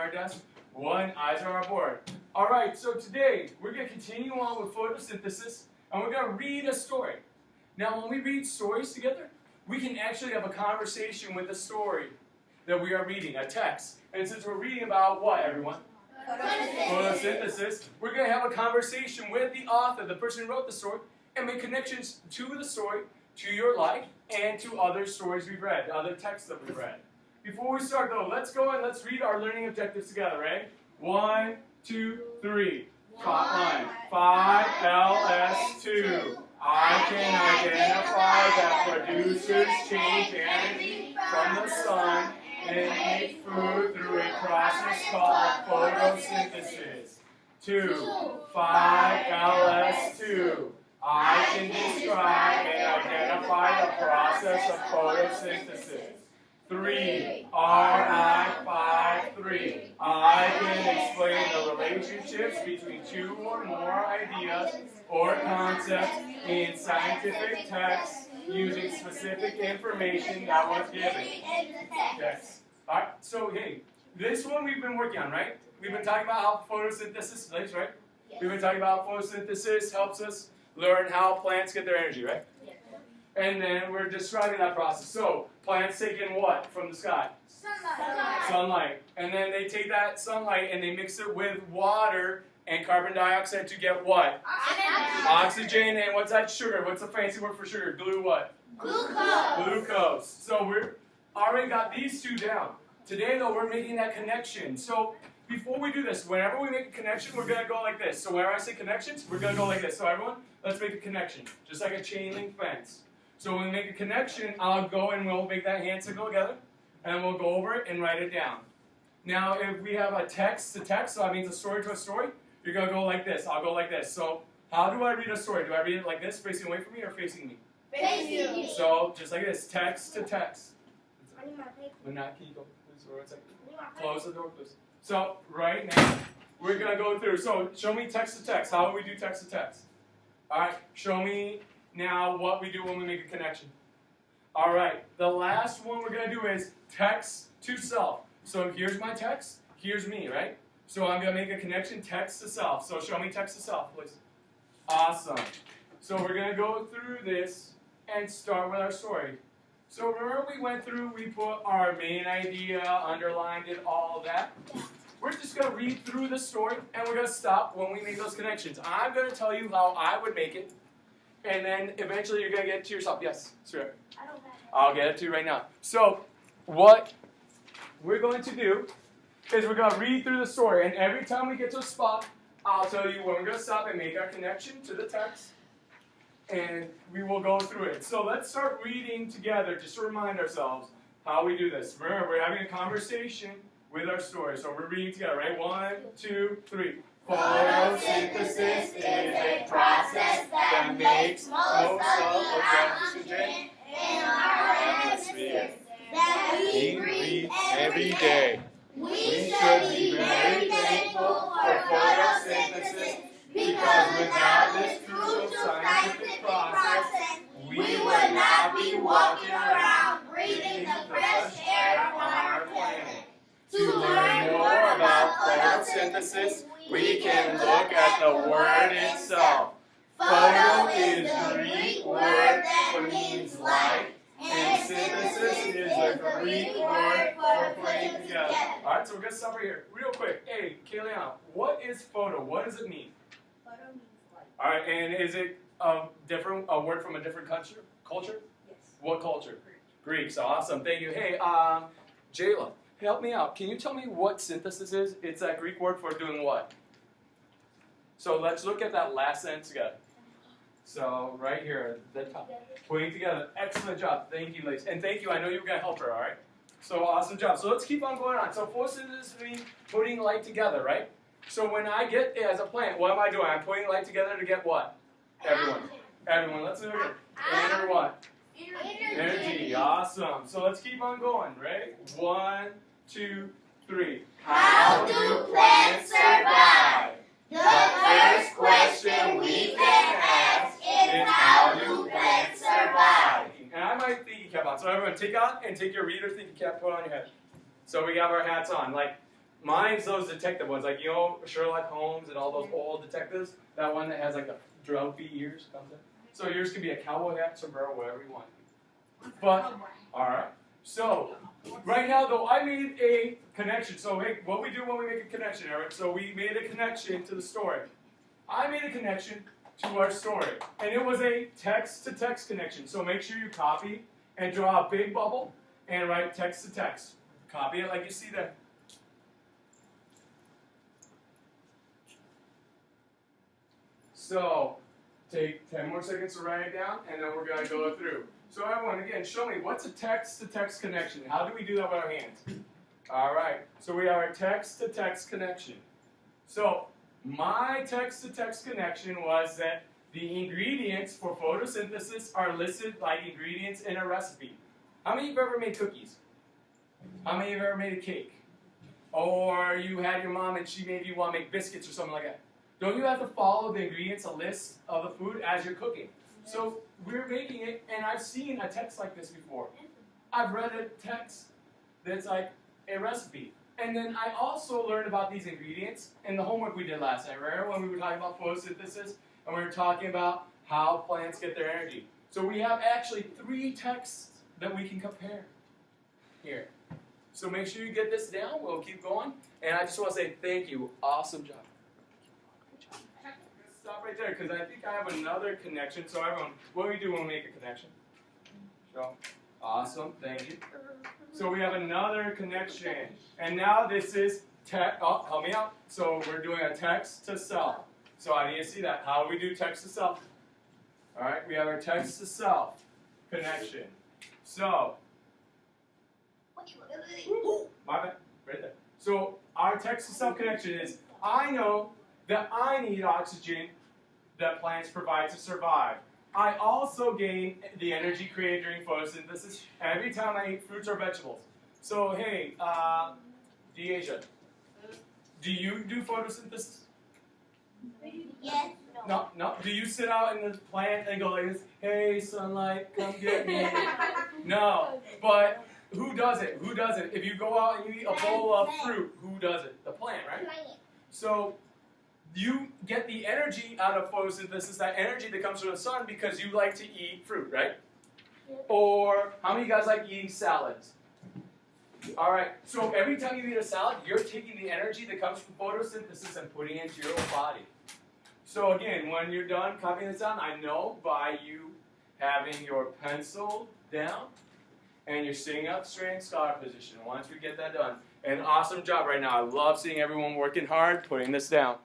our desk, one, eyes are on our board. All right, so today we're going to continue on with photosynthesis, and we're going to read a story. Now, when we read stories together, we can actually have a conversation with the story that we are reading, a text. And since we're reading about what, everyone? Photosynthesis. We're going to have a conversation with the author, the person who wrote the story, and make connections to the story, to your life, and to other stories we've read, other texts that we've read. Before we start, though, let's go and let's read our learning objectives together, right? 1, 2, 3. Top line. 5LS2. I can identify that producers change energy from the sun and make food through a process called photosynthesis. 2. 5LS2. I can describe and identify the process of photosynthesis. 3. RI53. I can explain the relationships between two or more ideas or concepts in scientific texts using specific information that was given. Yes. All right. So, hey, this one we've been working on, right? We've been talking about how photosynthesis plays, right? Yes. We've been talking about photosynthesis helps us learn how plants get their energy, right? Yes. And then we're describing that process. So, plants take in what from the sky? Sunlight. And then they take that sunlight and they mix it with water and carbon dioxide to get what? Oxygen. And what's that? Sugar. What's the fancy word for sugar? What? Glucose. So we're already got these two down. Today, though, we're making that connection. So before we do this, whenever we make a connection, we're going to go like this. So whenever I say connections, we're going to go like this. So everyone, let's make a connection. Just like a chain link fence. So when we make a connection, I'll go and we'll make that hand signal together. And we'll go over it and write it down. Now, if we have a text to text, so that means a story to a story, you're going to go like this. I'll go like this. So how do I read a story? Do I read it like this, facing away from me, or facing me? Facing you. So just like this, text to text. When not, can you go, please, for 1 second? Close the door, please. So right now, we're going to go through. So show me text to text. How do we do text to text? All right, show me now what we do when we make a connection. All right, the last one we're going to do is text to self. So here's my text, here's me, right? So I'm going to make a connection, text to self. So show me text to self, please. Awesome. So we're going to go through this and start with our story. So remember we went through, we put our main idea, underlined it, all that. We're just going to read through the story, and we're going to stop when we make those connections. I'm going to tell you how I would make it, and then eventually you're going to get it to yourself. Yes, sir. I'll get it to you right now. So what we're going to do is we're going to read through the story, and every time we get to a spot, I'll tell you when we're going to stop and make our connection to the text, and we will go through it. So let's start reading together just to remind ourselves how we do this. Remember, we're having a conversation with our story, so we're reading together, right? 1, 2, 3. Photosynthesis is a process that makes most of the oxygen in our atmosphere that we breathe every day. We should be very thankful for photosynthesis because without this crucial scientific process, we would not be walking around breathing the fresh air on our planet. To learn more about photosynthesis, we can look at the word itself. Photo is the Greek word that means light, and synthesis is the Greek word for putting together. All right, so we're going to stop right here. Real quick. Hey, Kayleana, what is photo? What does it mean? Photo means light. All right, and is it a word from a different culture? Yes. What culture? Greek. So awesome. Thank you. Hey, Jayla, help me out. Can you tell me what synthesis is? It's that Greek word for doing what? So let's look at that last sentence together. So right here, the top. Putting together. Excellent job. Thank you, ladies. And thank you. I know you were going to help her, all right? So awesome job. So let's keep on going on. So photosynthesis means putting light together, right? So when I get as a plant, what am I doing? I'm putting light together to get what? Everyone. Let's do it again. And what? Energy. Awesome. So let's keep on going, right? 1, 2, 3. How do plants survive? The first question we can ask is how do plants survive? And I might thinking cap on. So everyone take out and take your reader thinking cap, put on your head. So we have our hats on. Like Mine's those detective ones, like, you know, Sherlock Holmes and all those old detectives. That one that has like the droopy ears comes in. So yours can be a cowboy hat, sombrero, whatever you want. But, alright. So, right now though, I made a connection. So, hey, what we do when we make a connection, Eric? So we made a connection to the story. I made a connection to our story. And it was a text-to-text connection. So make sure you copy and draw a big bubble and write text-to-text. Copy it like you see there. So, take 10 more seconds to write it down, and then we're going to go through. So everyone, again, show me, what's a text-to-text connection? How do we do that with our hands? All right, so we have a text-to-text connection. So, my text-to-text connection was that the ingredients for photosynthesis are listed like ingredients in a recipe. How many of you have ever made cookies? How many of you have ever made a cake? Or you had your mom and she made you want to make biscuits or something like that. Don't you have to follow the ingredients, a list of the food as you're cooking? So we're making it, and I've seen a text like this before. I've read a text that's like a recipe. And then I also learned about these ingredients in the homework we did last night, right? When we were talking about photosynthesis, and we were talking about how plants get their energy. So we have actually 3 texts that we can compare here. So make sure you get this down. We'll keep going. And I just want to say thank you. Awesome job. Stop right there, because I think I have another connection. So everyone, what do we do when we make a connection? Show. Awesome, thank you. So we have another connection. And now this is text. Oh, help me out. So we're doing a text to self. So I need to see that. How do we do text to self? All right, we have our text to self connection. So, my bad, right there. So our text to self connection is, I know that I need oxygen that plants provide to survive. I also gain the energy created during photosynthesis every time I eat fruits or vegetables. So hey, Deasia, do you do photosynthesis? Yes. No. Do you sit out in the plant and go like this, hey sunlight, come get me? No, but who does it? Who does it? If you go out and you eat a bowl of fruit, who does it? The plant, right? So you get the energy out of photosynthesis, that energy that comes from the sun, because you like to eat fruit, right? Or how many of you guys like eating salads? All right, so every time you eat a salad, you're taking the energy that comes from photosynthesis and putting it into your body. So again, when you're done copying this down, I know by you having your pencil down and you're sitting up straight in scholar position. Once we get that done, an awesome job right now. I love seeing everyone working hard, putting this down.